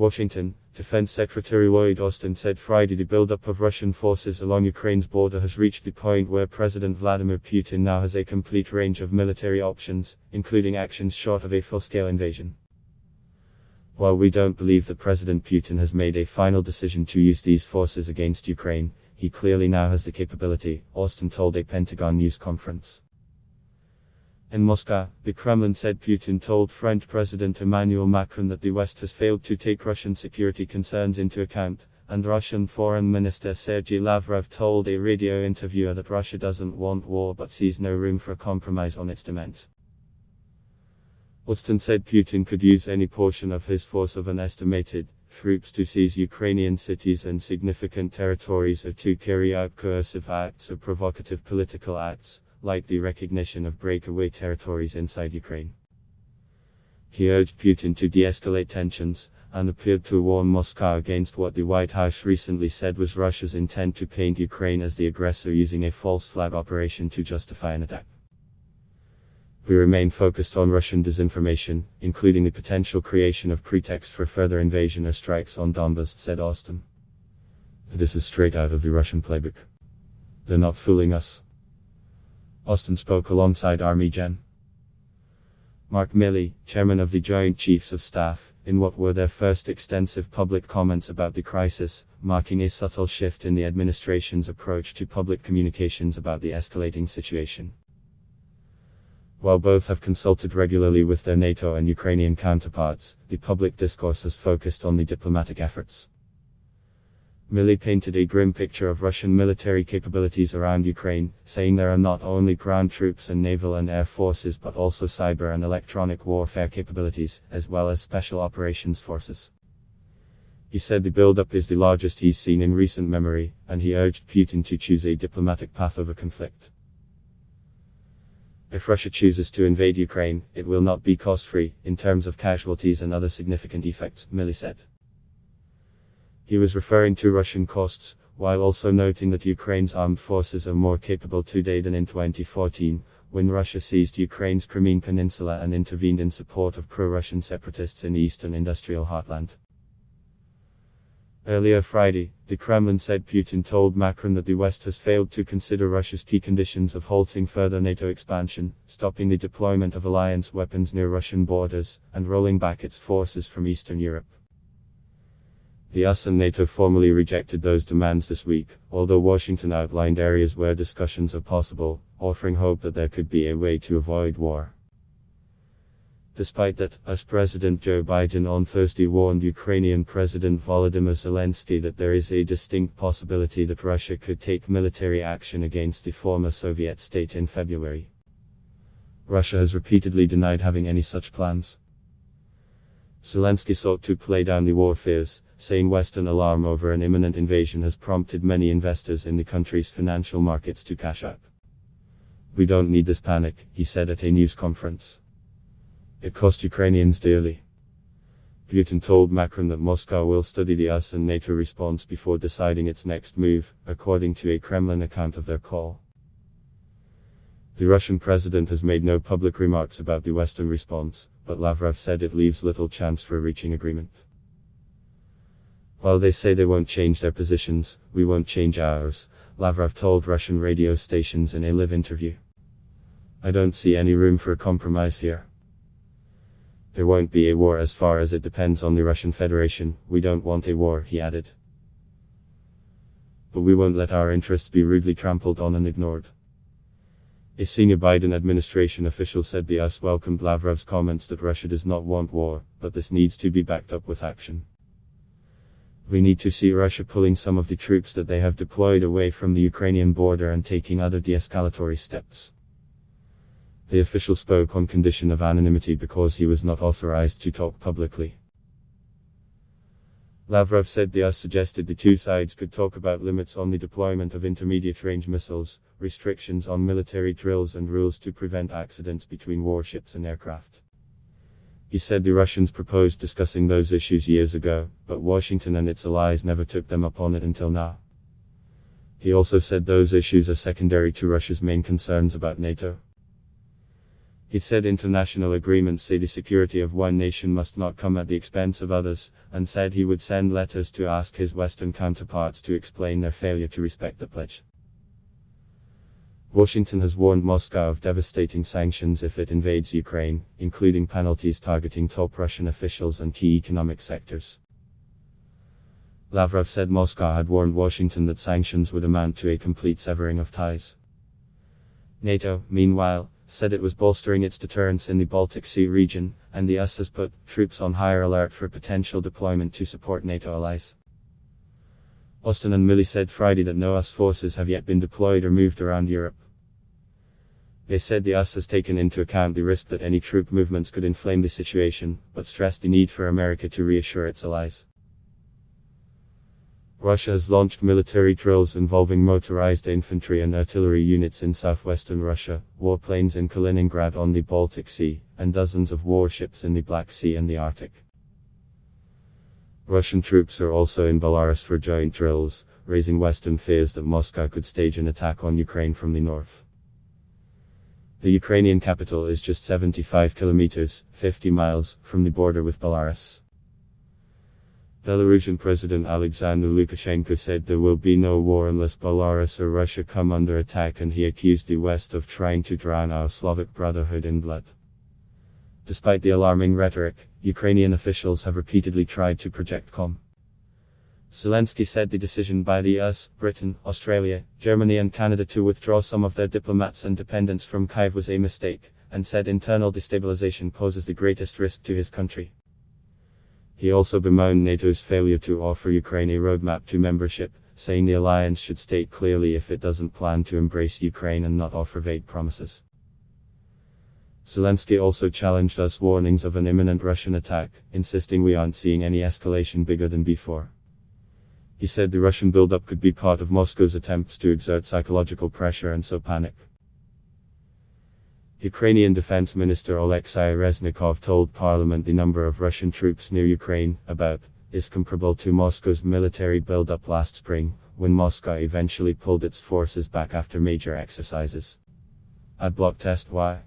Washington, Defense Secretary Lloyd Austin said Friday the buildup of Russian forces along Ukraine's border has reached the point where President Vladimir Putin now has a complete range of military options, including actions short of a full-scale invasion. While we don't believe that President Putin has made a final decision to use these forces against Ukraine, he clearly now has the capability, Austin told a Pentagon news conference. In Moscow, the Kremlin said Putin told French President Emmanuel Macron that the West has failed to take Russian security concerns into account, and Russian Foreign Minister Sergei Lavrov told a radio interviewer that Russia doesn't want war but sees no room for compromise on its demands. Austin said Putin could use any portion of his force of an estimated troops to seize Ukrainian cities and significant territories or to carry out coercive acts or provocative political acts, like the recognition of breakaway territories inside Ukraine. He urged Putin to de-escalate tensions, and appeared to warn Moscow against what the White House recently said was Russia's intent to paint Ukraine as the aggressor using a false flag operation to justify an attack. We remain focused on Russian disinformation, including the potential creation of pretext for further invasion or strikes on Donbas, said Austin. This is straight out of the Russian playbook. They're not fooling us. Austin spoke alongside Army Gen. Mark Milley, chairman of the Joint Chiefs of Staff, in what were their first extensive public comments about the crisis, marking a subtle shift in the administration's approach to public communications about the escalating situation. While both have consulted regularly with their NATO and Ukrainian counterparts, the public discourse has focused on the diplomatic efforts. Milley painted a grim picture of Russian military capabilities around Ukraine, saying there are not only ground troops and naval and air forces but also cyber and electronic warfare capabilities, as well as special operations forces. He said the buildup is the largest he's seen in recent memory, and he urged Putin to choose a diplomatic path over conflict. If Russia chooses to invade Ukraine, it will not be cost-free, in terms of casualties and other significant effects, Milley said. He was referring to Russian costs, while also noting that Ukraine's armed forces are more capable today than in 2014, when Russia seized Ukraine's Crimean Peninsula and intervened in support of pro-Russian separatists in the eastern industrial heartland. Earlier Friday, the Kremlin said Putin told Macron that the West has failed to consider Russia's key conditions of halting further NATO expansion, stopping the deployment of alliance weapons near Russian borders, and rolling back its forces from Eastern Europe. The US and NATO formally rejected those demands this week, although Washington outlined areas where discussions are possible, offering hope that there could be a way to avoid war. Despite that, US President Joe Biden on Thursday warned Ukrainian President Volodymyr Zelensky that there is a distinct possibility that Russia could take military action against the former Soviet state in February. Russia has repeatedly denied having any such plans. Zelensky sought to play down the war fears, saying Western alarm over an imminent invasion has prompted many investors in the country's financial markets to cash out. We don't need this panic, he said at a news conference. It cost Ukrainians dearly. Putin told Macron that Moscow will study the US and NATO response before deciding its next move, according to a Kremlin account of their call. The Russian president has made no public remarks about the Western response, but Lavrov said it leaves little chance for reaching agreement. While they say they won't change their positions, we won't change ours, Lavrov told Russian radio stations in a live interview. I don't see any room for a compromise here. There won't be a war as far as it depends on the Russian Federation. We don't want a war, he added. But we won't let our interests be rudely trampled on and ignored. A senior Biden administration official said the US welcomed Lavrov's comments that Russia does not want war, but this needs to be backed up with action. We need to see Russia pulling some of the troops that they have deployed away from the Ukrainian border and taking other de-escalatory steps. The official spoke on condition of anonymity because he was not authorized to talk publicly. Lavrov said the US suggested the two sides could talk about limits on the deployment of intermediate-range missiles, restrictions on military drills and rules to prevent accidents between warships and aircraft. He said the Russians proposed discussing those issues years ago, but Washington and its allies never took them up on it until now. He also said those issues are secondary to Russia's main concerns about NATO. He said international agreements say the security of one nation must not come at the expense of others, and said he would send letters to ask his Western counterparts to explain their failure to respect the pledge. Washington has warned Moscow of devastating sanctions if it invades Ukraine, including penalties targeting top Russian officials and key economic sectors. Lavrov said Moscow had warned Washington that sanctions would amount to a complete severing of ties. NATO, meanwhile, said it was bolstering its deterrence in the Baltic Sea region, and the US has put troops on higher alert for potential deployment to support NATO allies. Austin and Milley said Friday that no US forces have yet been deployed or moved around Europe. They said the US has taken into account the risk that any troop movements could inflame the situation, but stressed the need for America to reassure its allies. Russia has launched military drills involving motorized infantry and artillery units in southwestern Russia, warplanes in Kaliningrad on the Baltic Sea, and dozens of warships in the Black Sea and the Arctic. Russian troops are also in Belarus for joint drills, raising Western fears that Moscow could stage an attack on Ukraine from the north. The Ukrainian capital is just 75 kilometers, 50 miles, from the border with Belarus. Belarusian President Alexander Lukashenko said there will be no war unless Belarus or Russia come under attack, and he accused the West of trying to drown our Slavic brotherhood in blood. Despite the alarming rhetoric, Ukrainian officials have repeatedly tried to project calm. Zelensky said the decision by the US, Britain, Australia, Germany and Canada to withdraw some of their diplomats and dependents from Kyiv was a mistake, and said internal destabilization poses the greatest risk to his country. He also bemoaned NATO's failure to offer Ukraine a roadmap to membership, saying the alliance should state clearly if it doesn't plan to embrace Ukraine and not offer vague promises. Zelensky also challenged US warnings of an imminent Russian attack, insisting we aren't seeing any escalation bigger than before. He said the Russian buildup could be part of Moscow's attempts to exert psychological pressure and sow panic. Ukrainian Defense Minister Alexei Reznikov told Parliament the number of Russian troops near Ukraine, is comparable to Moscow's military buildup last spring, when Moscow eventually pulled its forces back after major exercises. Adblock test. Why?